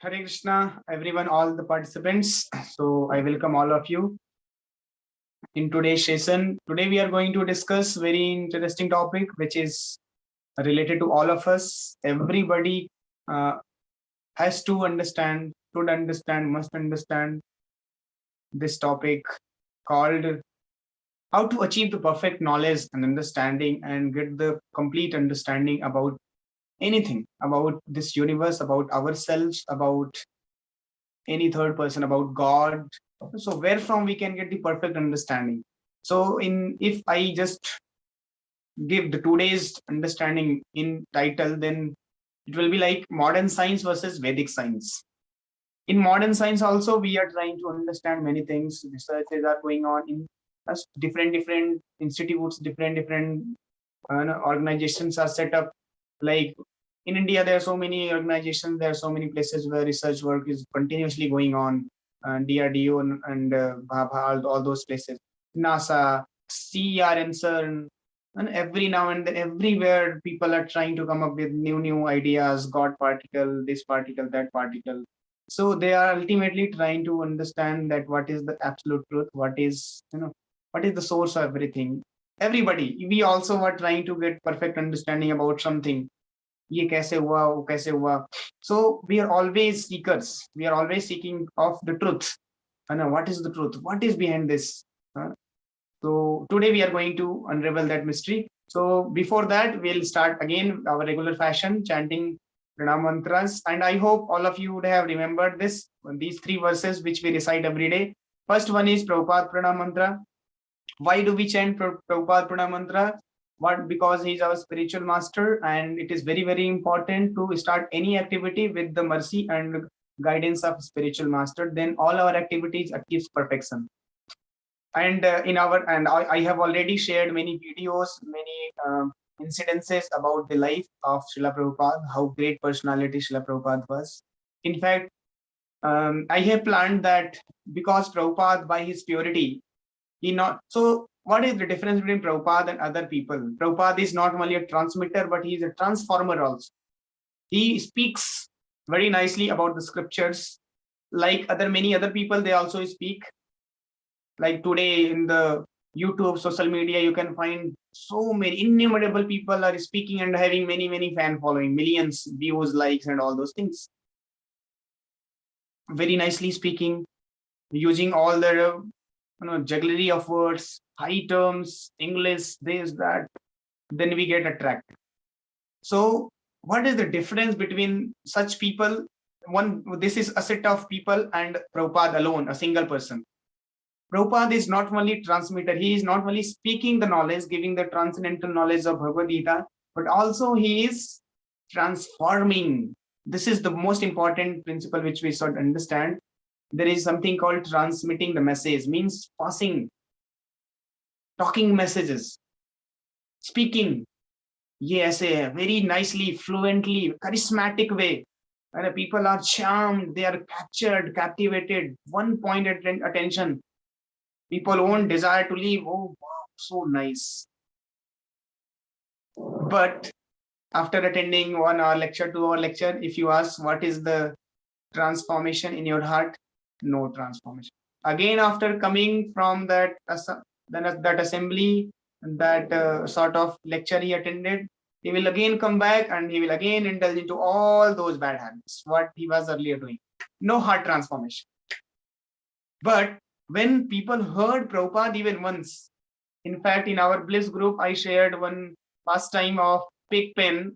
Hare Krishna, everyone, all the participants. So I welcome all of you in today's session. Today we are going to discuss very interesting topic, which is related to all of us. Everybody has to understand, should understand, must understand this topic called how to achieve the perfect knowledge and understanding and get the complete understanding about anything, about this universe, about ourselves, about any third person, about God. So where from we can get the perfect understanding? So in if I just give the today's understanding in title, then it will be like modern science versus Vedic science. In modern science also we are trying to understand many things. Researches are going on in different institutes, different organizations are set up. Like in India, there are so many organizations, there are so many places where research work is continuously going on. DRDO and Bhabha, all those places, NASA, CERN, CERN, and every now and then, everywhere, people are trying to come up with new ideas. God particle, this particle, that particle. So they are ultimately trying to understand that what is the absolute truth, what is what is the source of everything. Everybody, we also are trying to get perfect understanding about something. ये कैसे हुआ, वो कैसे हुआ. So we are always seekers, we are always seeking of the truth. And what is the truth, what is behind this? So today we are going to unravel that mystery. So before that, we'll start again our regular fashion, chanting pranam mantras, and I hope all of you would have remembered these three verses which we recite every day. First one is Prabhupada pranam mantra. Why do we chant Prabhupada pranam mantra? What? Because he is our spiritual master, and it is very important to start any activity with the mercy and guidance of spiritual master. Then all our activities achieves perfection. And I have already shared many videos, many incidences about the life of Srila Prabhupada, how great personality Srila Prabhupada was. In fact, I have planned that because Prabhupada, by his purity, he not so. What is the difference between Prabhupada and other people? Prabhupada is not only a transmitter, but he is a transformer also. He speaks very nicely about the scriptures, like many other people. They also speak. Like today in the YouTube, social media, you can find so many innumerable people are speaking and having many fan following, millions views, likes, and all those things. Very nicely speaking, using all the jugglery of words, high terms, English, this, that, then we get attracted. So what is the difference between such people? This is a set of people and Prabhupada alone, a single person. Prabhupada is not only transmitter, he is not only speaking the knowledge, giving the transcendental knowledge of Bhagavad Gita, but also he is transforming. This is the most important principle which we should understand. There is something called transmitting the message, means passing, talking messages, speaking. Yes, very nicely, fluently, charismatic way. And people are charmed, they are captured, captivated, one point attention. People won't desire to leave. Oh, wow, so nice. But after attending 1 hour lecture, 2 hour lecture, if you ask what is the transformation in your heart, no transformation. Again, after coming from that assembly, that sort of lecture he attended, he will again come back and he will again indulge into all those bad habits, what he was earlier doing. No heart transformation. But when people heard Prabhupada even once, in fact, in our Bliss group, I shared one pastime of pick pen.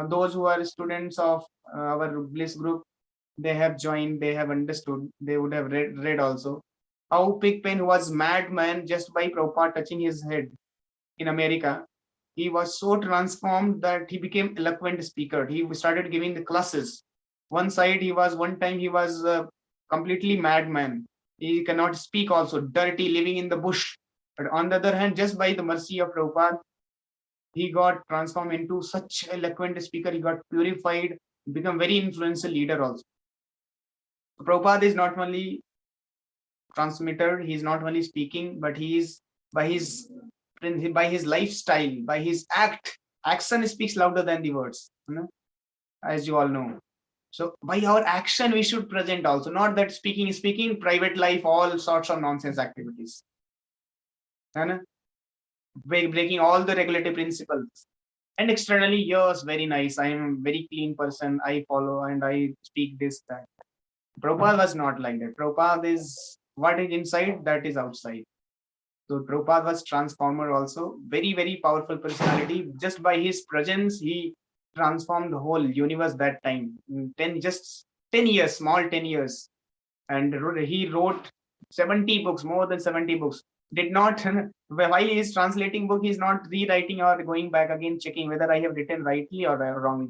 Those who are students of our Bliss group, they have joined, they have understood, they would have read also. How Pigpen was madman just by Prabhupada touching his head in America. He was so transformed that he became eloquent speaker. He started giving the classes. One time he was completely madman. He cannot speak also, dirty, living in the bush. But on the other hand, just by the mercy of Prabhupada, he got transformed into such eloquent speaker. He got purified, become very influential leader also. Prabhupada is not only transmitter, he is not only speaking, but he is by his lifestyle, by his action speaks louder than the words, as you all know. So by our action, we should present also, not that speaking is speaking, private life, all sorts of nonsense activities. And breaking all the regulative principles. And externally, yes, very nice. I am a very clean person. I follow and I speak this, that. Prabhupada was not like that. Prabhupada is what is inside, that is outside. So Prabhupada was transformer also. Very, very powerful personality. Just by his presence, he transformed the whole universe that time. In 10 years, small 10 years. And he wrote 70 books, more than 70 books. Did not, while he is translating book, he's not rewriting or going back again, checking whether I have written rightly or wrongly.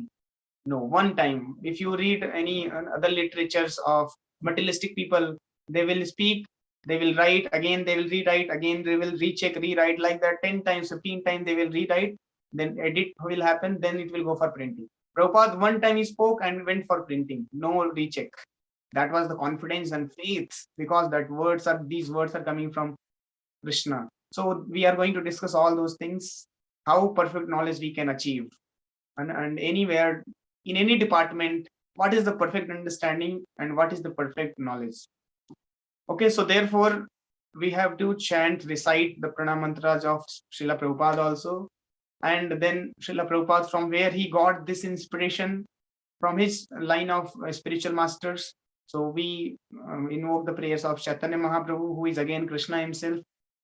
No, one time. If you read any other literatures of materialistic people, they will speak, they will write, again they will rewrite, again they will recheck, rewrite, like that 10 times, 15 times they will rewrite, then edit will happen, then it will go for printing. Prabhupada, one time he spoke and went for printing, no recheck. That was the confidence and faith, because these words are coming from Krishna. So we are going to discuss all those things, how perfect knowledge we can achieve, and anywhere, in any department, what is the perfect understanding and what is the perfect knowledge. Okay, so therefore we have to recite the pranam mantras of Srila Prabhupada also. And then Srila Prabhupada, from where he got this inspiration, from his line of spiritual masters. So we invoke the prayers of Chaitanya Mahaprabhu, who is again Krishna himself,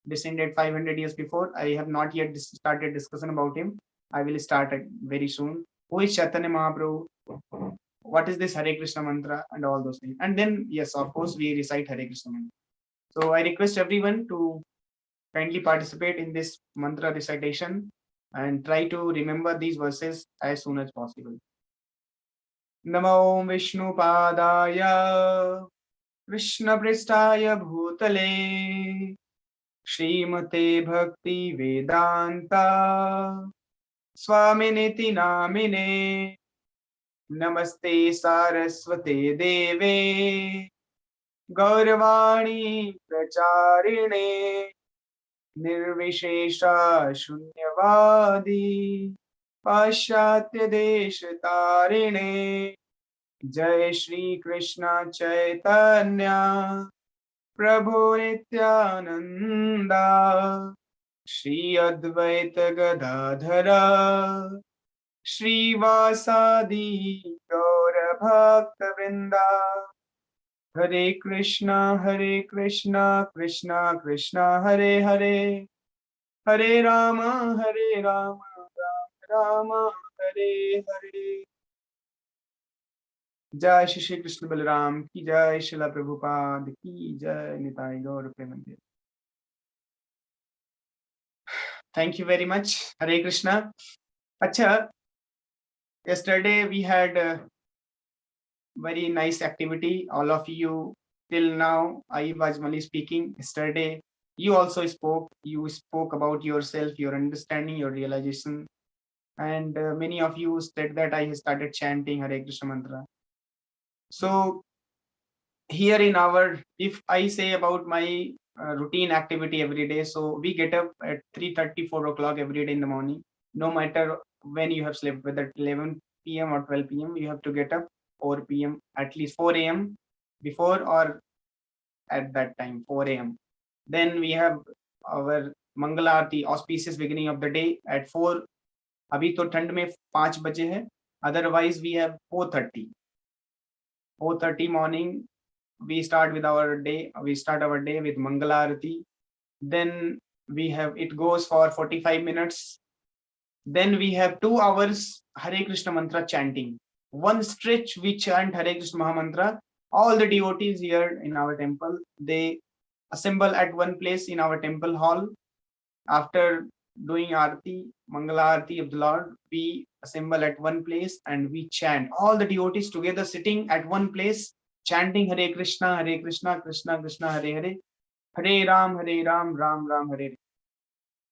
descended 500 years before. I have not yet started discussion about him. I will start very soon. Who is Chaitanya Mahaprabhu? What is this Hare Krishna mantra and all those things? And then, yes, of course, we recite Hare Krishna mantra. So I request everyone to kindly participate in this mantra recitation and try to remember these verses as soon as possible. Namo Vishnupadaya Krishnapristhaya Bhutale Srimate Bhakti Vedanta Swaminiti Namine Namaste Saraswate Deve Gauravani Pracharine Nirvishesha Shunyavadi Pashatya Deshatarine Jai Shri Krishna Chaitanya Prabhu Nityananda Shri Advaita Gadadhara Shri Vasadi Gaura Bhakta Vrinda Hare Krishna Krishna Krishna Hare Hare Hare Rama Rama Rama Hare Hare. Jai Shri Krishna Balaram ki jai, Srila Prabhupada ki jai, Nitai Gaur Premanande. Thank you very much. Hare Krishna. Acha, yesterday we had a very nice activity. All of you, till now, I was only speaking. Yesterday, you also spoke. You spoke about yourself, your understanding, your realization. And many of you said that I started chanting Hare Krishna mantra. So here in our, if I say about my routine activity every day, so we get up at 3:30, 4 o'clock every day in the morning. No matter when you have slept, whether 11 p.m. or 12 p.m., you have to get up 4 p.m., at least 4 a.m. before or at that time, 4 a.m. Then we have our Mangala Aarti, auspicious beginning of the day at 4. अभी तो ठंड में 5 बजे है. Otherwise we have 4:30. 4:30 morning we start our day with Mangala Aarti. Then we have, it goes for 45 minutes. Then we have 2 hours Hare Krishna mantra chanting. One stretch we chant Hare Krishna Mahamantra. All the devotees here in our temple, they assemble at one place in our temple hall. After doing Aarti, Mangala Aarti of the Lord, we assemble at one place and we chant. All the devotees together sitting at one place, chanting Hare Krishna, Krishna Krishna, Hare Hare, Hare Ram, Ram Ram, Hare Hare.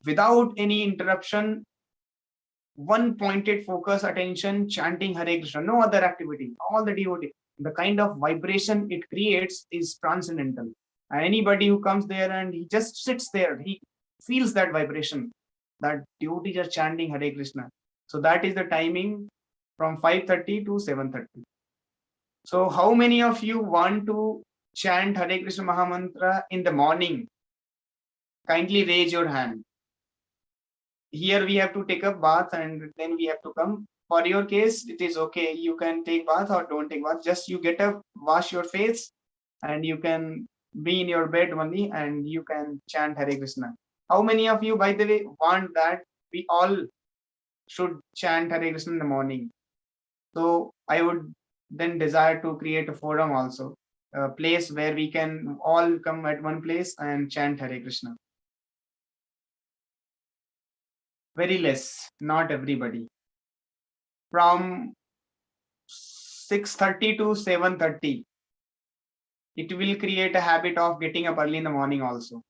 Without any interruption, one pointed focus, attention, chanting Hare Krishna, no other activity. All the devotees, the kind of vibration it creates is transcendental. And anybody who comes there and he just sits there, he feels that vibration, that devotees are chanting Hare Krishna. So that is the timing from 5:30 to 7:30. So how many of you want to chant Hare Krishna Mahamantra in the morning? Kindly raise your hand. Here we have to take a bath and then we have to come. For your case, it is okay. You can take bath or don't take bath. Just you get up, wash your face, and you can be in your bed only and you can chant Hare Krishna. How many of you, by the way, want that we all should chant Hare Krishna in the morning? So I would then desire to create a forum also, a place where we can all come at one place and chant Hare Krishna. Very less, not everybody. From 6:30 to 7:30, it will create a habit of getting up early in the morning also.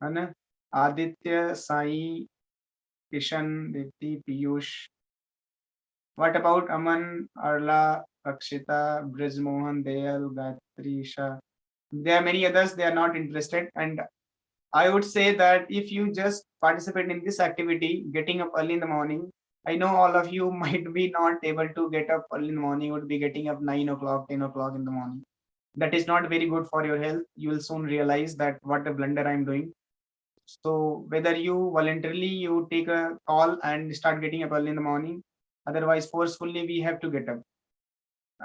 Anna, Aditya, Sai, Kishan, Dipti, Piyush. What about Aman, Arla, Akshita, Brizmohan, Dayal, Gayatri, Isha? There are many others, they are not interested. And I would say that if you just participate in this activity, getting up early in the morning, I know all of you might be not able to get up early in the morning, would be getting up 9 o'clock, 10 o'clock in the morning. That is not very good for your health. You will soon realize that what a blunder I'm doing. So whether you voluntarily you take a call and start getting up early in the morning, otherwise forcefully we have to get up.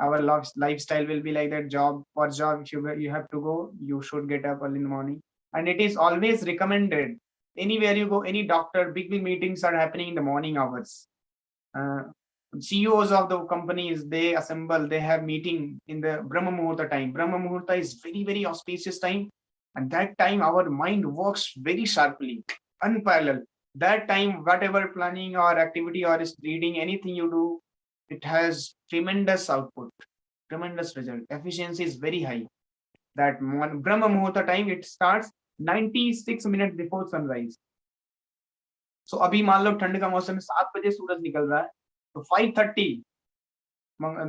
Our lifestyle will be like that. Job for job, if you have to go, you should get up early in the morning. And it is always recommended. Anywhere you go, any doctor, big meetings are happening in the morning hours. uh, CEOs of the companies, they assemble, they have meeting in the Brahma Muhurta time. Brahma Muhurta is very auspicious time, and that time our mind works very sharply, unparalleled. That time, whatever planning or activity or is reading, anything you do, it has tremendous output, tremendous result. Efficiency is very high. That Brahma Muhurta time, it starts 96 minutes before sunrise. So अभी मान लो ठंड का मौसम है, 7 बजे सूरज निकल रहा है, तो 5:30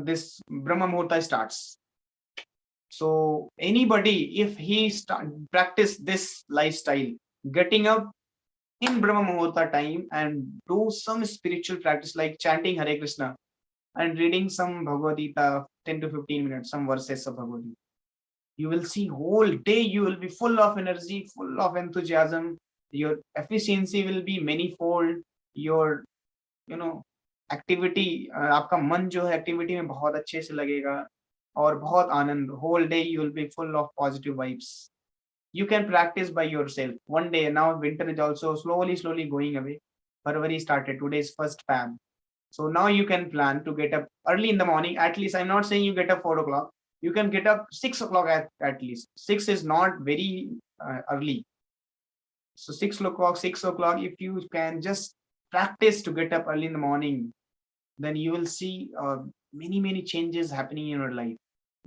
this Brahma Muhurta starts. So anybody, if he practice this lifestyle, getting up in Brahma Muhurta time and do some spiritual practice like chanting Hare Krishna and reading some Bhagavad Gita, 10 to 15 minutes, some verses of Bhagavad Gita, you will see whole day you will be full of energy, full of enthusiasm. Your efficiency will be manifold. Your activity, आपका मन जो है activity में बहुत अच्छे से लगेगा और बहुत आनंद. Whole day you will be full of positive vibes. You can practice by yourself. One day, now winter is also slowly going away. February started, today is 1st Feb. So now you can plan to get up early in the morning. At least, I'm not saying you get up 4 o'clock. You can get up 6 o'clock at least. 6 is not very early. So 6 o'clock, if you can just practice to get up early in the morning, then you will see many changes happening in your life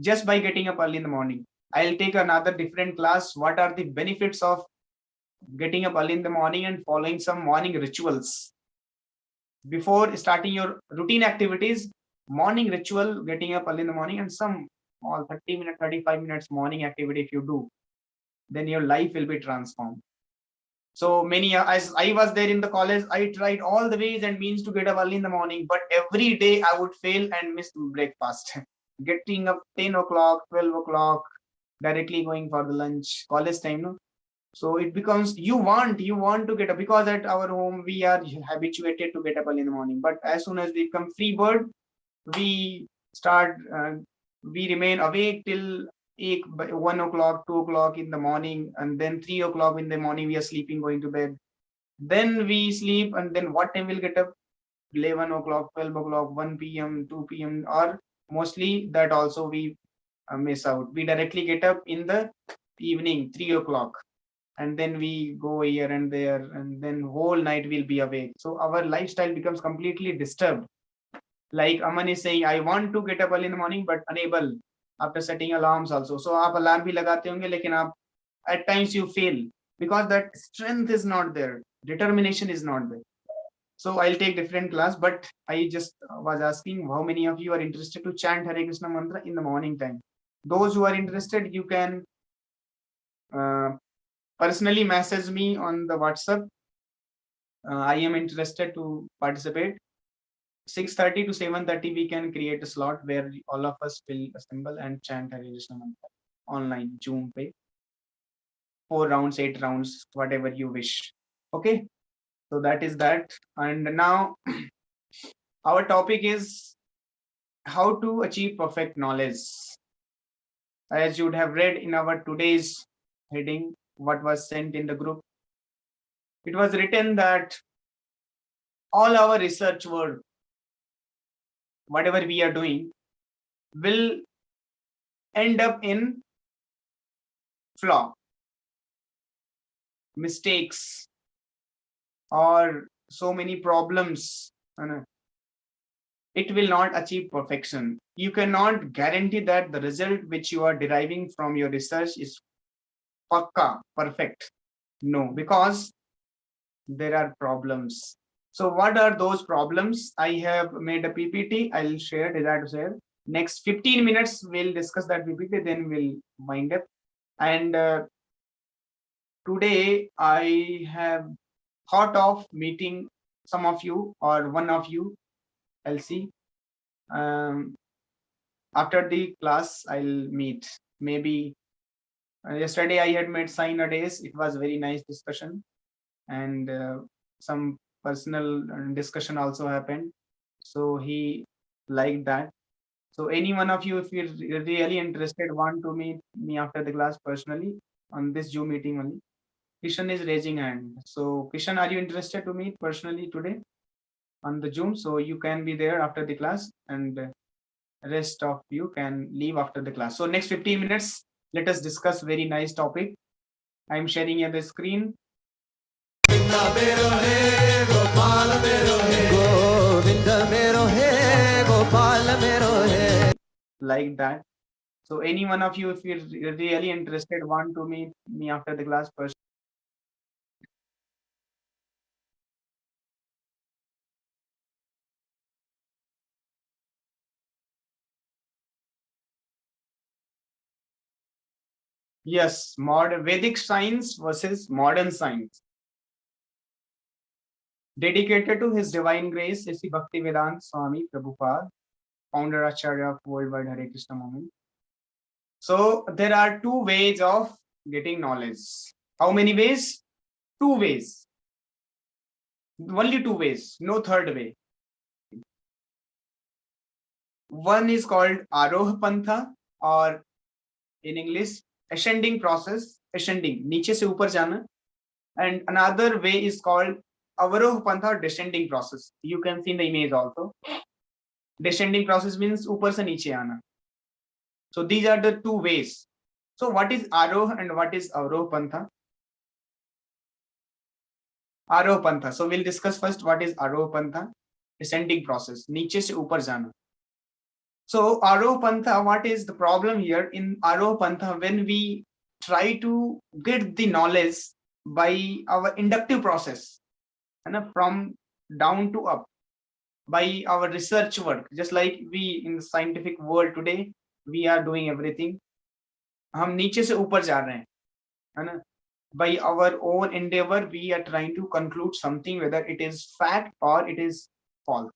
just by getting up early in the morning. I'll take another different class. What are the benefits of getting up early in the morning and following some morning rituals before starting your routine activities? Morning ritual, getting up early in the morning, and some small 30 minutes, 35 minutes morning activity, if you do, then your life will be transformed. So many, as I was there in the college, I tried all the ways and means to get up early in the morning, but every day I would fail and miss breakfast. Getting up 10 o'clock, 12 o'clock, directly going for the lunch, college time, no? So it becomes you want to get up, because at our home we are habituated to get up early in the morning. But as soon as we become free bird, we start, we remain awake till 1 o'clock, 2 o'clock in the morning, and then 3 o'clock in the morning we are sleeping, going to bed. Then we sleep, and then what time we'll get up? 11 o'clock, 12 o'clock, 1 p.m., 2 p.m., or mostly that also we miss out. We directly get up in the evening, 3 o'clock, and then we go here and there, and then whole night we'll be awake. So our lifestyle becomes completely disturbed. Like Aman is saying, I want to get up early in the morning, but unable after setting alarms also. So आप alarm भी लगाते होंगे, लेकिन आप at times you fail because that strength is not there, determination is not there. So I'll take different class, but I just was asking how many of you are interested to chant Hare Krishna mantra in the morning time. Those who are interested, you can personally message me on the WhatsApp. I am interested to participate. 6:30 to 7:30 we can create a slot where all of us will assemble and chant Hare Krishna mantra online Zoom pe. 4 rounds, 8 rounds, whatever you wish. Okay, so that is that. And now our topic is how to achieve perfect knowledge. As you would have read in our today's heading, what was sent in the group, it was written that all our research work, whatever we are doing, will end up in flaw, mistakes, or so many problems. It will not achieve perfection. You cannot guarantee that the result which you are deriving from your research is pakka, perfect. No, because there are problems. So what are those problems? I have made a PPT. I'll share, desire to share. Next 15 minutes, we'll discuss that PPT, then we'll wind up. And today I have thought of meeting some of you or one of you. I'll see. After the class, I'll meet. Maybe yesterday I had met Sai Nades. It was very nice discussion, and some personal discussion also happened. So he liked that. So any one of you, if you're really interested, want to meet me after the class personally on this Zoom meeting only. Kishan is raising hand. So Kishan, are you interested to meet personally today on the Zoom? So you can be there after the class, and rest of you can leave after the class. So next 15 minutes, let us discuss very nice topic. I'm sharing here the screen. Like that. So any one of you, if you're really interested, want to meet me after the class first. Yes, modern Vedic science versus modern science. Dedicated to His Divine Grace, Sri Bhaktivedanta Swami Prabhupada, founder Acharya of Worldwide Hare Krishna Movement. So there are two ways of getting knowledge. How many ways? Two ways. Only two ways, no third way. One is called Aroh Pantha, or in English, ascending process, ascending, नीचे से ऊपर जाना. And another way is called Avaroh Pantha, descending process. You can see in the image also. Descending process means ऊपर से नीचे आना. So these are the two ways. So what is Aroh and what is Avaroh Pantha? Aroh Pantha. So we'll discuss first what is Aroh Pantha, descending process, नीचे से ऊपर जाना. So Aroh Pantha, what is the problem here in Aroh Pantha? When we try to get the knowledge by our inductive process, and from down to up, by our research work, just like we in the scientific world today, we are doing everything. हम नीचे से ऊपर जा रहे हैं, है ना? By our own endeavor, we are trying to conclude something, whether it is fact or it is false.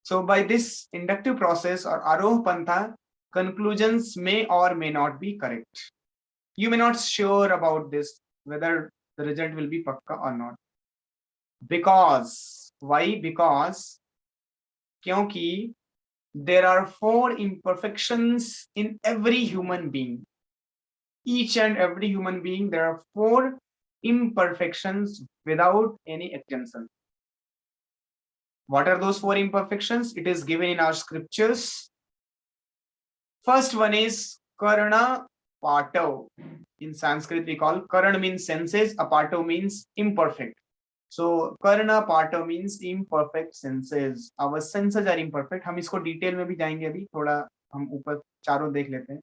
So by this inductive process or Aroh Pantha, conclusions may or may not be correct. You may not sure about this, whether the result will be pakka or not. Because, why? Because, kyonki there are 4 imperfections in every human being. Each and every human being, there are 4 imperfections without any exemption. What are those 4 imperfections? It is given in our scriptures. First one is Karna Pato. In Sanskrit, we call Karan means senses, Apato means imperfect. So Karna Pato means imperfect senses. Our senses are imperfect. हम इसको detail में भी जाएंगे अभी, थोड़ा हम ऊपर चारों देख लेते हैं.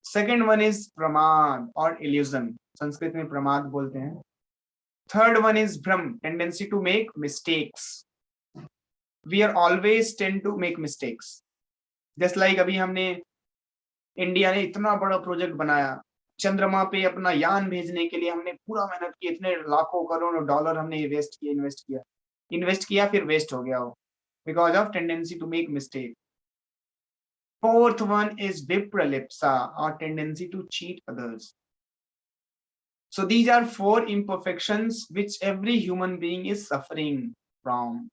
Second one is Pramad or illusion. Sanskrit में प्रमाद बोलते हैं. Third one is Bhram, tendency to make mistakes. We are always tend to make mistakes. Just like अभी हमने इंडिया ने इतना बड़ा प्रोजेक्ट बनाया, चंद्रमा पे अपना यान भेजने के लिए हमने पूरा मेहनत की, इतने लाखों करोड़ों डॉलर हमने इन्वेस्ट किया, फिर वेस्ट हो गया वो. because of tendency to make mistake. Fourth one is vipralipsa, or tendency to cheat others. So these are four imperfections which every human being is suffering from.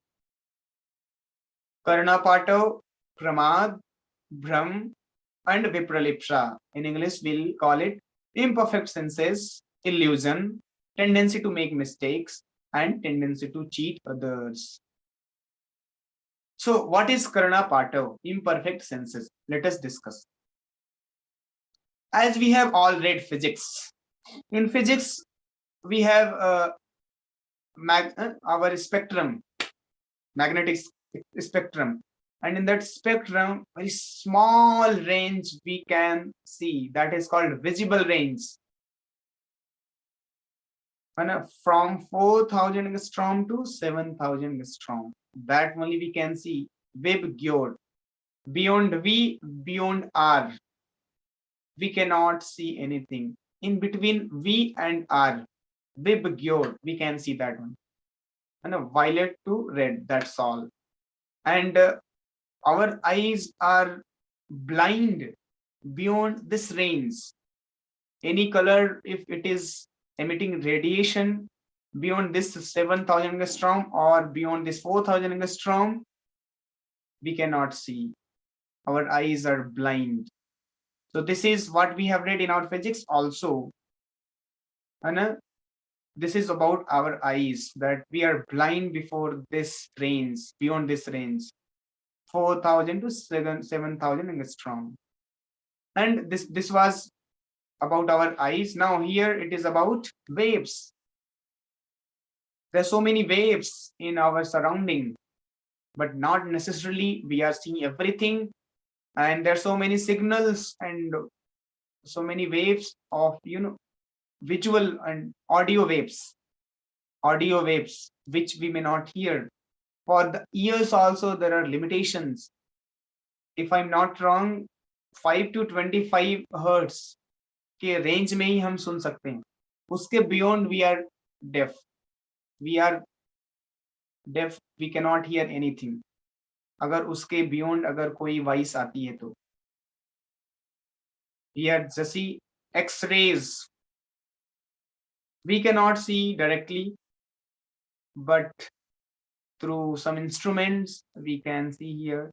Karnapato, Pramad, Bhram, and Vipralipsa. In English, we'll call it imperfect senses, illusion, tendency to make mistakes, and tendency to cheat others. So, what is Karnapato, imperfect senses? Let us discuss. As we have all read physics, in physics, we have our spectrum, magnetic spectrum, and in that spectrum very small range we can see, that is called visible range, and from 4,000 angstrom to 7,000 angstrom, that only we can see. Vib beyond V, beyond R, we cannot see anything. In between V and R, Vib we can see that one, and violet to red, that's all. And our eyes are blind beyond this range. Any color, if it is emitting radiation beyond this 7,000 angstrom or beyond this 4,000 angstrom, we cannot see. Our eyes are blind. So this is what we have read in our physics also. And this is about our eyes, that we are blind before this range, beyond this range, 4,000 to 7,000 angstrom. And this was about our eyes. Now here it is about waves. There are so many waves in our surrounding, but not necessarily we are seeing everything. And there are so many signals and so many waves of visual and audio waves which we may not hear. For the ears also there are limitations. If I'm not wrong, 5 to 25 hertz के रेंज में ही हम सुन सकते हैं. उसके beyond we are deaf. We can not hear anything. अगर उसके बियॉन्ड अगर कोई वॉइस आती है तो हियर जैसी X-rays we cannot see directly, but through some instruments we can see here.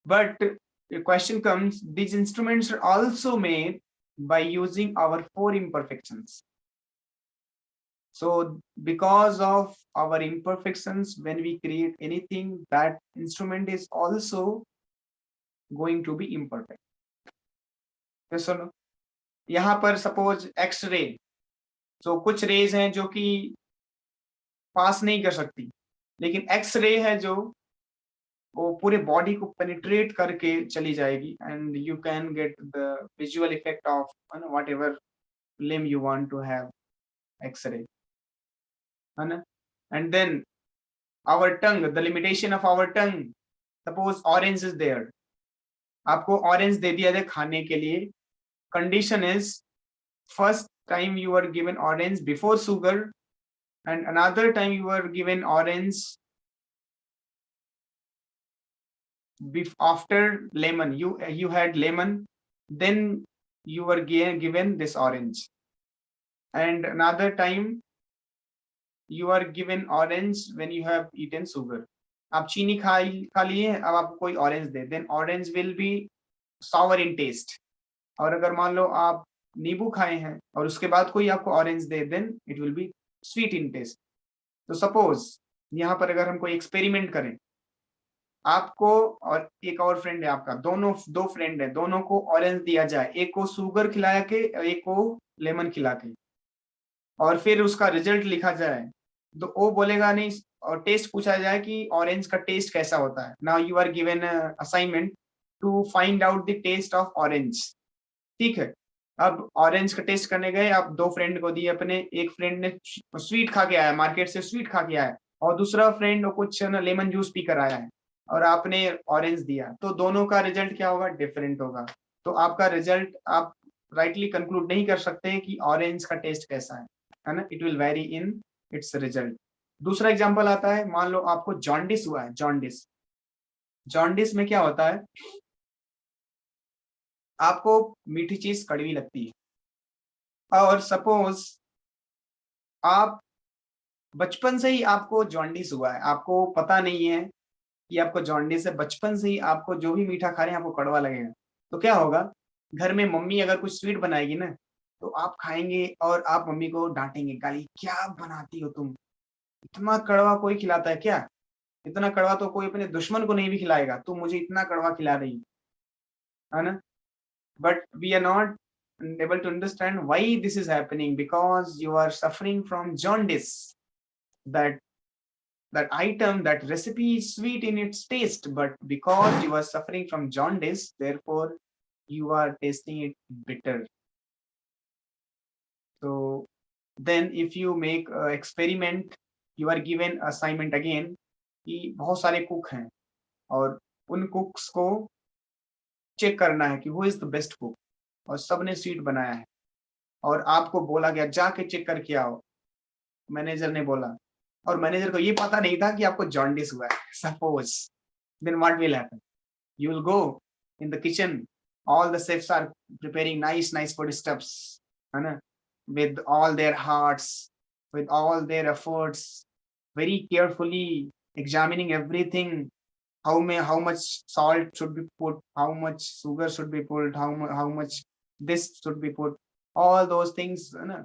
But the question comes, these instruments are also made by using our four imperfections. So because of our imperfections, when we create anything, that instrument is also going to be imperfect. तो सुनो, यहाँ पर suppose x-ray, तो कुछ raise हैं जो कि पास नहीं कर सकती, लेकिन एक्स-रे है जो वो पूरे बॉडी को पेनिट्रेट करके चली जाएगी, and you can get the visual effect of whatever limb you want to have x-ray, है ना. And then our tongue, the limitation of our tongue, suppose orange is there, आपको orange दे दिया जाए खाने के लिए. Condition is first time you were given orange before sugar, and another time you were given orange after lemon. You had lemon, then you were given this orange, and another time you are given orange when you have eaten sugar. आप चीनी खा लिए, अब आपको कोई orange they, then orange will be sour in taste. और अगर मान लो आप नींबू खाए हैं और उसके बाद कोई आपको ऑरेंज दे, then it will be sweet in taste. तो सपोज यहाँ पर अगर हम कोई एक्सपेरिमेंट करें, आपको और एक और फ्रेंड है आपका, दो फ्रेंड है, दोनों को ऑरेंज दिया जाए, एक को शुगर खिलाया के एक को लेमन खिला के, और फिर उसका रिजल्ट लिखा जाए, तो वो बोलेगा नहीं, और टेस्ट पूछा जाए कि ऑरेंज का टेस्ट कैसा होता है. Now you are given assignment to find out the taste of orange. ठीक है, अब ऑरेंज का टेस्ट करने गए, आप दो फ्रेंड को दिए अपने, एक फ्रेंड ने स्वीट खा के आया, मार्केट से स्वीट खा के आया, और दूसरा फ्रेंड कुछ लेमन जूस पी कर आया है, और आपने ऑरेंज दिया, तो दोनों का रिजल्ट क्या होगा, डिफरेंट होगा. तो आपका रिजल्ट आप राइटली कंक्लूड नहीं कर सकते कि ऑरेंज का टेस्ट कैसा है ना. It will very in its result. दूसरा एग्जांपल आता है, मान लो आपको जॉन्डिस हुआ है। जॉन्डिस, जॉन्डिस में क्या होता है, आपको मीठी चीज कड़वी लगती है, और सपोज आप बचपन से ही आपको जॉन्डिस हुआ है, आपको पता नहीं है कि आपको जॉन्डिस है, बचपन से ही आपको जो भी मीठा खा रहे हैं आपको कड़वा लगेगा। तो क्या होगा, घर में मम्मी अगर कुछ स्वीट बनाएगी ना, तो आप खाएंगे और आप मम्मी को डांटेंगे, गाली, क्या बनाती हो तुम, इतना कड़वा कोई खिलाता है क्या, इतना कड़वा तो कोई अपने दुश्मन को नहीं भी खिलाएगा, तुम मुझे इतना कड़वा खिला रही है ना। But we are not able to understand why this is happening, because you are suffering from jaundice. that that item, that recipe is sweet in its taste, but because you are suffering from jaundice, therefore you are tasting it bitter. So then if you make a experiment, you are given assignment again कि बहुत सारे cook हैं और उन कुक्स को check करना है कि who is the best cook, और सबने स्वीट बनाया है और आपको बोला गया जाके चेक करके आओ, मैनेजर ने बोला, और मैनेजर को ये पता नहीं था कि आपको जॉन्डिस हुआ है, suppose, then what will happen? You will go in the kitchen, all the chefs are preparing nice food stuffs, है ना, with all their hearts, with all their efforts, very carefully examining everything, how much salt should be put, how much sugar should be put, how much this should be put, all those things, है ना,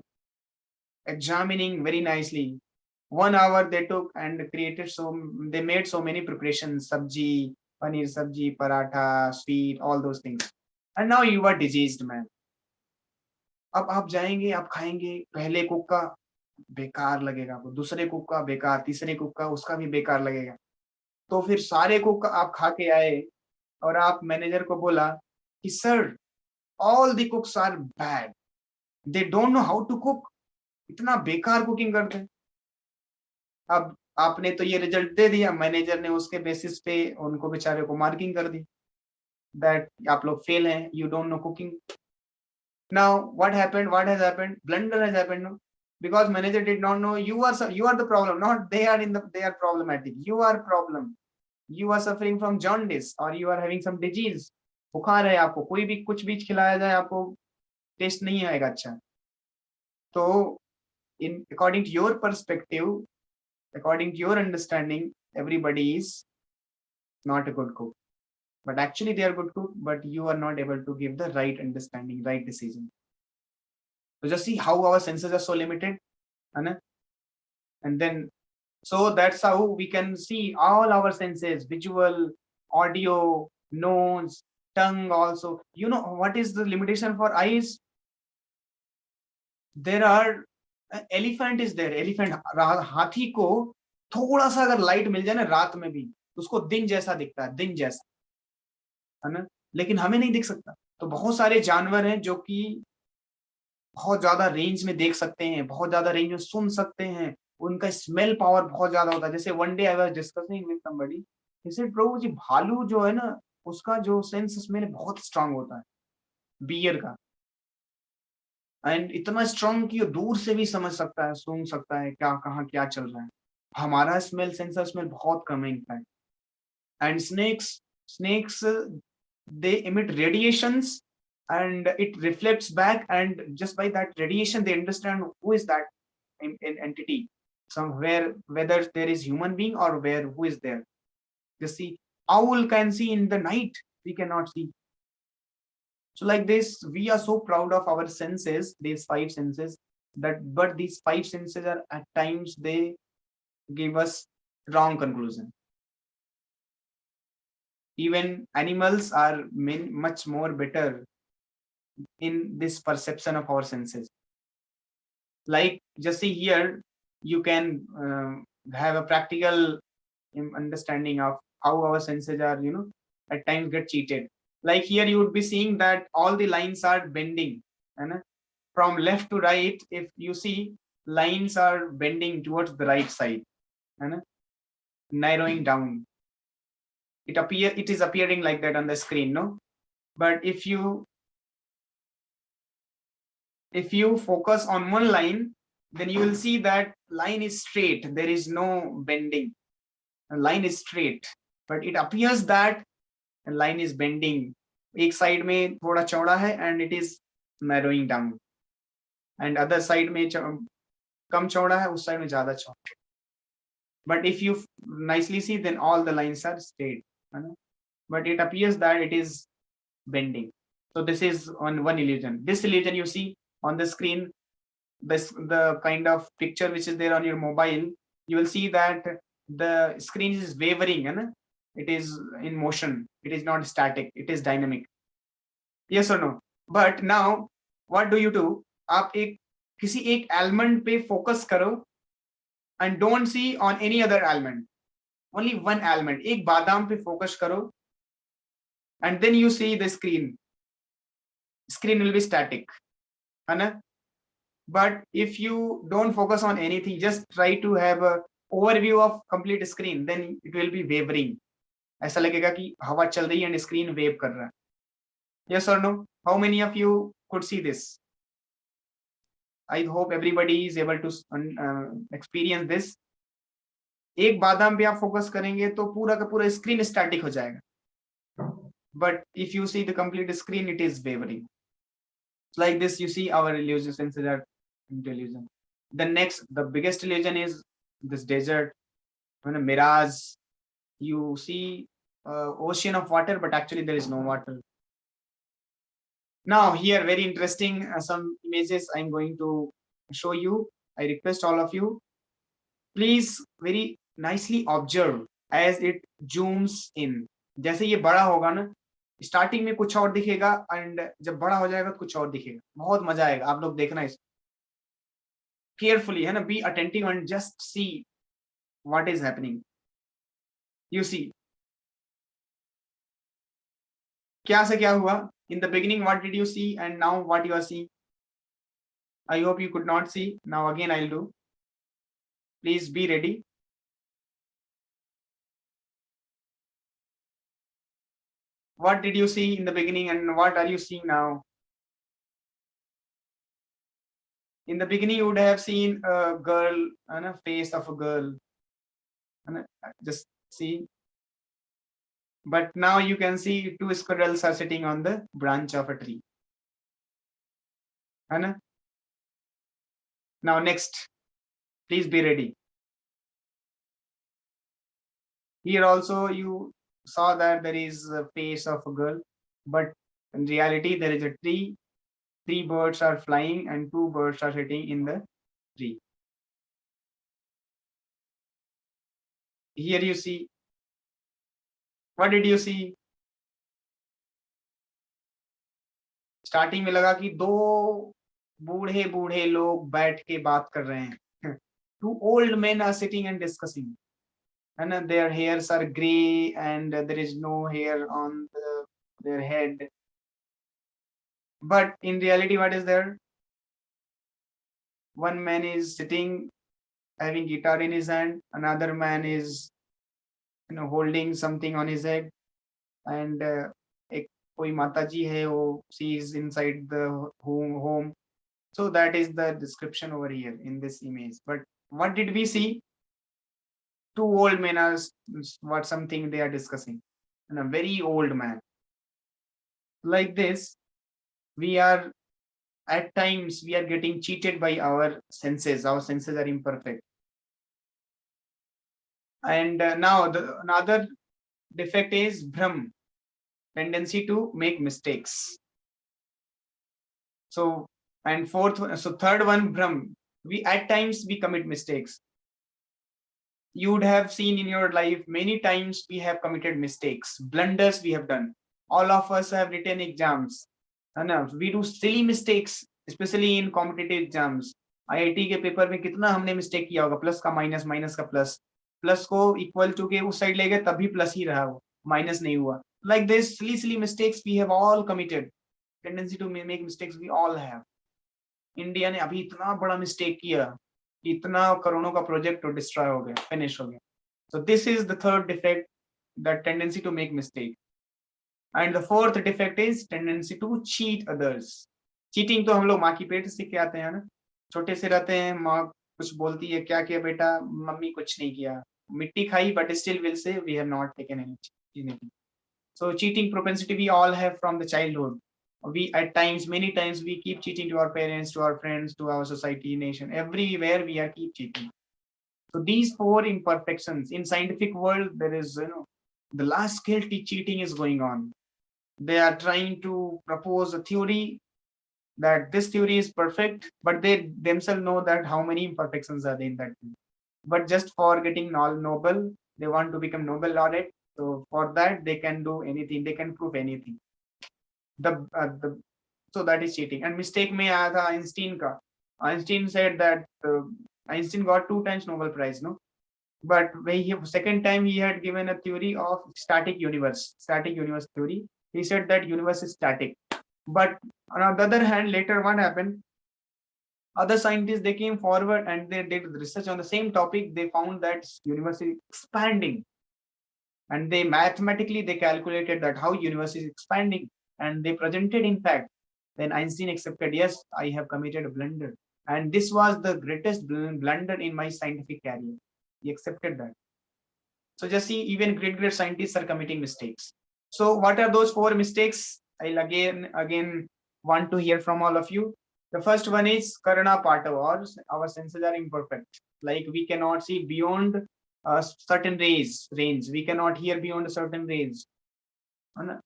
examining very nicely. 1 hour they took and created, so they made so many preparations, sabji, paneer sabji, paratha, sweet, all those things, and now you are diseased, man. अब आप जाएंगे, आप खाएंगे, पहले cook का बेकार लगेगा आपको, दूसरे कुक का बेकार, तीसरे कुक का उसका भी बेकार लगेगा, तो फिर सारे कुक आप खा के आए और आप मैनेजर को बोला कि sir, all the cooks are bad, they don't know how to cook, इतना बेकार कुकिंग करते हैं। अब आपने तो ये रिजल्ट दे दिया, मैनेजर ने उसके बेसिस पे उनको बेचारे को मार्किंग कर दी, दैट आप लोग फेल हैं, you don't know cooking. Now what happened, what has happened, blunder has happened, no, because manager did not know you are the problem, not they are in the they are problematic, you are problem, you are suffering from jaundice or you are having some disease, बुखार है आपको, कोई भी कुछ भी खिलाया जाए आपको टेस्ट नहीं आएगा अच्छा। तो in according to your perspective, according to your understanding, everybody is not a good cook, but actually they are good cook, but you are not able to give the right understanding, right decision. So just see how our senses are so limited, Anna? And then so that's how we can see all our senses, visual, audio, nose, tongue also. You know what is the limitation for eyes? There are elephant is there, elephant, हाथी को थोड़ा सा अगर light मिल जाए ना रात में भी, उसको दिन जैसा दिखता है, दिन जैसा, है ना, लेकिन हमें नहीं दिख सकता। तो बहुत सारे जानवर हैं जो कि बहुत ज्यादा रेंज में देख सकते हैं, बहुत ज्यादा रेंज में सुन सकते हैं, उनका स्मेल पावर बहुत ज्यादा होता है। जैसे one day I was discussing with somebody, he said Prabhu ji, भालू जो है ना, उसका जो सेंस स्मेल बहुत स्ट्रांग होता है, बियर का, एंड इतना स्ट्रांग कि वो दूर से भी समझ सकता है, सुन सकता है क्या कहाँ क्या चल रहा है। हमारा स्मेल सेंसर स्मेल बहुत कम है in fact. And snakes they emit radiations and it reflects back, and just by that radiation they understand who is that entity somewhere, whether there is human being or where who is there. You see, owl can see in the night, we cannot see. So like this, we are so proud of our senses, these 5 senses, that but these 5 senses are at times they give us wrong conclusion. Even animals are much more better in this perception of our senses. Like just see here, you can have a practical understanding of how our senses are, you know, at times get cheated. Like here you would be seeing that all the lines are bending, and from left to right, if you see, lines are bending towards the right side, and narrowing down. It is appearing like that on the screen, no? But if you focus on one line, then you will see that line is straight, there is no bending. A line is straight, but it appears that a line is bending. एक side में थोड़ा चौड़ा है and it is narrowing down, and other side में कम चौड़ा है, उस side में ज्यादा चौड़ा. But if you nicely see, then all the lines are straight, है ना? But it appears that it is bending. So this is on one illusion. This illusion you see on the screen, the kind of picture which is there on your mobile, you will see that the screen is wavering, है ना? It is in motion, it is not static, it is dynamic. Yes or no? But now what do? आप एक किसी एक element पे focus करो and don't see on any other element, only one element. एक बादाम पे focus करो and then you see the screen will be static, है ना? But if you don't focus on anything, just try to have a overview of complete screen, then it will be wavering. ऐसा लगेगा कि हवा चल रही है and screen wave कर रहा है. Yes or no? How many of you could see this? I hope everybody is able to experience this. एक बादाम पे आप फोकस करेंगे तो पूरा का पूरा स्क्रीन स्टैटिक हो जाएगा. But if you see the complete screen, it is wavering. Like this, you see our illusion senses are illusion. The next, the biggest illusion is this desert, when a mirage. You see ocean of water, but actually there is no water. Now here, very interesting, some images I'm going to show you. I request all of you, please very nicely observe as it zooms in. जैसे ये बड़ा होगा ना, starting में कुछ और दिखेगा and जब बड़ा हो जाएगा तो कुछ और दिखेगा. बहुत मजा आएगा, आप लोग देखना इस केयरफुली, है ना? Be attentive and just see what is happening. You see क्या से क्या हुआ. In the beginning, what did you see, and now what you are seeing? I hope you could not see. Now again I'll do. Please be ready. What did you see in the beginning and what are you seeing now? In the beginning, you would have seen a girl and a face of a girl. And just see. But now you can see two squirrels are sitting on the branch of a tree. Anna? Now next, please be ready. Here also you saw that there is a face of a girl, but in reality there is a tree. 3 birds are flying and 2 birds are sitting in the tree. Here you see. What did you see? Starting में लगा कि 2 बूढ़े बूढ़े लोग बैठ के बात कर रहे हैं. 2 old men are sitting and discussing, and their hairs are gray and there is no hair on their head. But in reality, what is there? One man is sitting having guitar in his hand, another man is holding something on his head, and एक कोई माता जी है वो, she is inside the home. So that is the description over here in this image. But what did we see? 2 old men are what something they are discussing, and a very old man. Like this, we are at times we are getting cheated by our senses. Our senses are imperfect. And now another defect is bhram, tendency to make mistakes. So and third one, bhram, we at times we commit mistakes. You would have seen in your life many times we have committed mistakes, blunders we have done. All of us have written exams, and we do silly mistakes, especially in competitive exams. IIT के paper में कितना हमने mistake किया होगा, plus का minus, minus का plus, plus को equal to के उस साइड ले गए तभी प्लस ही रहा, वो माइनस नहीं हुआ. Like this silly mistakes we have all committed. Tendency to make mistakes we all have. India ने अभी इतना बड़ा मिस्टेक किया, इतना करोड़ों का प्रोजेक्ट डिस्ट्रॉय हो गया, फिनिश हो गया. So this is the third defect, that tendency to make mistake. And the fourth defect is tendency to cheat others. Cheating तो हम लोग माँ की पेट सीख के आते हैं ना, छोटे से रहते हैं, माँ कुछ बोलती है, क्या किया बेटा? मम्मी कुछ नहीं किया, मिट्टी खाई, but still will say we have not taken anything. So cheating propensity we all have from the childhood. We at times, many times, we keep cheating to our parents, to our friends, to our society, nation, everywhere we are keep cheating. So these four imperfections in scientific world, there is, the large scale cheating is going on. They are trying to propose a theory that this theory is perfect, but they themselves know that how many imperfections are there in that theory. But just for getting Nobel, they want to become Nobel laureate. So for that, they can do anything. They can prove anything. The so that is cheating. And mistake में आया था Einstein का. Einstein said that Einstein got 2 times Nobel Prize, no? But when second time he had given a theory of static universe theory. He said that universe is static. But on the other hand, later what happened? Other scientists, they came forward and they did research on the same topic. They found that universe is expanding, and they mathematically they calculated that how universe is expanding, and they presented in fact. Then Einstein accepted, yes, I have committed a blunder, and this was the greatest blunder in my scientific career. He accepted that. So just see, even great scientists are committing mistakes. So what are those four mistakes? I'll again want to hear from all of you. The first one is karana pata, or our senses are imperfect. Like we cannot see beyond a certain range. We cannot hear beyond a certain range.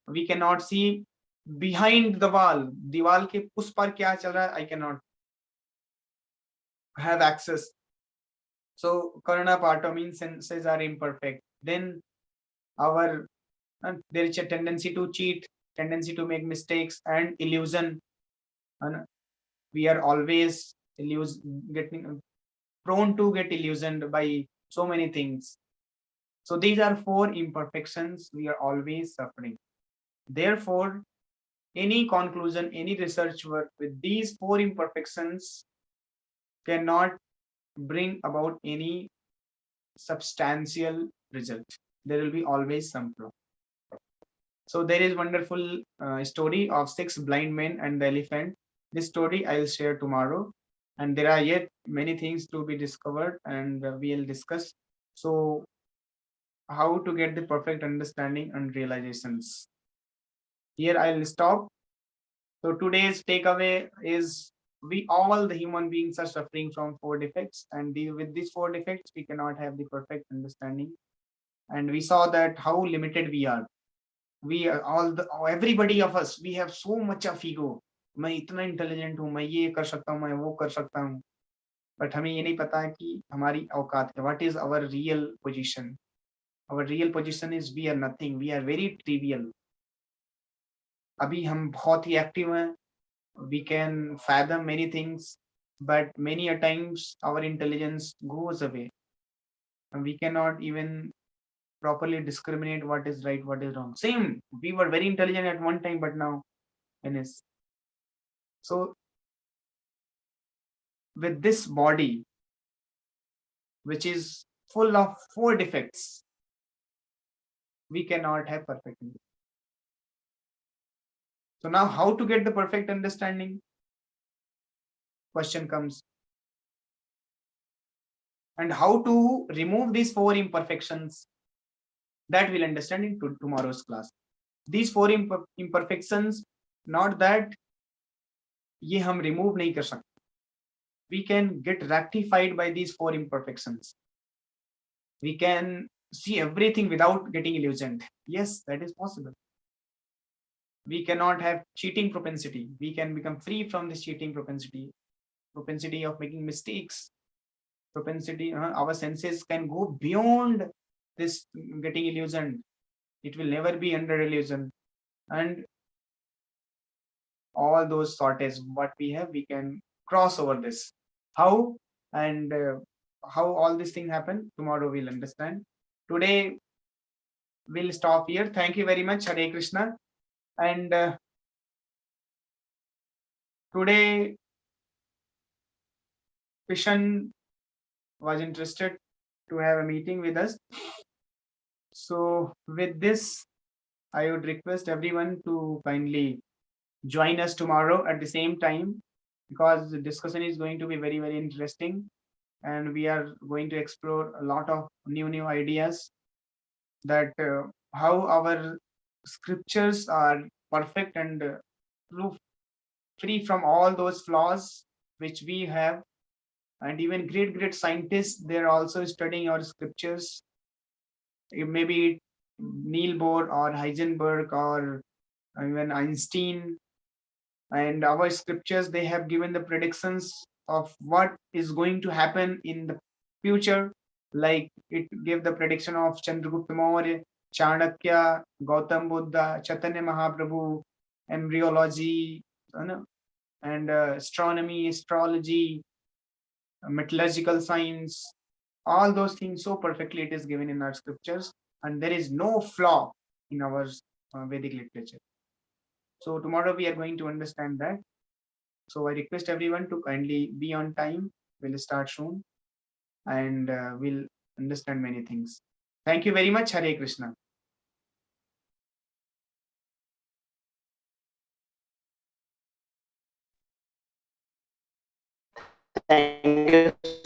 We cannot see behind the wall. दीवाल के उस पर क्या चल रहा है? I cannot have access. So karana pata means senses are imperfect. Then our there is a tendency to cheat, tendency to make mistakes, and illusion. And we are always getting prone to get illusioned by so many things. So these are four imperfections we are always suffering. Therefore, any conclusion, any research work with these four imperfections cannot bring about any substantial result. There will be always some flaw. So there is wonderful story of 6 blind men and the elephant. This story I'll share tomorrow, and there are yet many things to be discovered, and we'll discuss. So how to get the perfect understanding and realizations. Here I'll stop. So today's takeaway is we all the human beings are suffering from 4 defects, and with these 4 defects we cannot have the perfect understanding. And we saw that how limited we are. We are everybody of us, we have so much of ego. मैं इतना intelligent हूँ, मैं ये कर सकता हूँ, मैं वो कर सकता हूँ, बट हमें ये नहीं पता है कि हमारी औकात क्या. What is our real position? Our real position is we are nothing. We are very trivial. अभी हम बहुत ही एक्टिव हैं. We can fathom many things, but many a times our intelligence goes away, and we cannot even properly discriminate what is right, what is wrong. Same, we were very intelligent at one time, but now finished. So with this body, which is full of 4 defects, we cannot have perfect understanding. So now how to get the perfect understanding? Question comes. And how to remove these 4 imperfections? That we'll understand in tomorrow's class. These 4 imperfections, not that ये हम remove नहीं कर सकते. We can get rectified by these 4 imperfections. We can see everything without getting illusioned. Yes, that is possible. We cannot have cheating propensity. We can become free from this cheating propensity of making mistakes. Propensity, our senses can go beyond this getting illusioned. It will never be under illusion. And all those shortages what we have, we can cross over this. How? And how all this thing happen, tomorrow we'll understand. Today we'll stop here. Thank you very much. Hare Krishna. And today Kishan was interested to have a meeting with us. So with this, I would request everyone to kindly join us tomorrow at the same time, because the discussion is going to be very, very interesting. and we are going to explore a lot of new ideas that how our scriptures are perfect and proof free from all those flaws which we have. And even great scientists, they're also studying our scriptures. It may be Neil Bohr or Heisenberg or even Einstein, and our scriptures, they have given the predictions of what is going to happen in the future. Like it gave the prediction of Chandragupta Maurya, Chanakya, Gautam Buddha, Chaitanya Mahaprabhu, embryology, you know, and astronomy, astrology, metallurgical science, all those things so perfectly it is given in our scriptures, and there is no flaw in our Vedic literature. So tomorrow we are going to understand that. So I request everyone to kindly be on time. We'll start soon, and we'll understand many things. Thank you very much. Hare Krishna. Thank you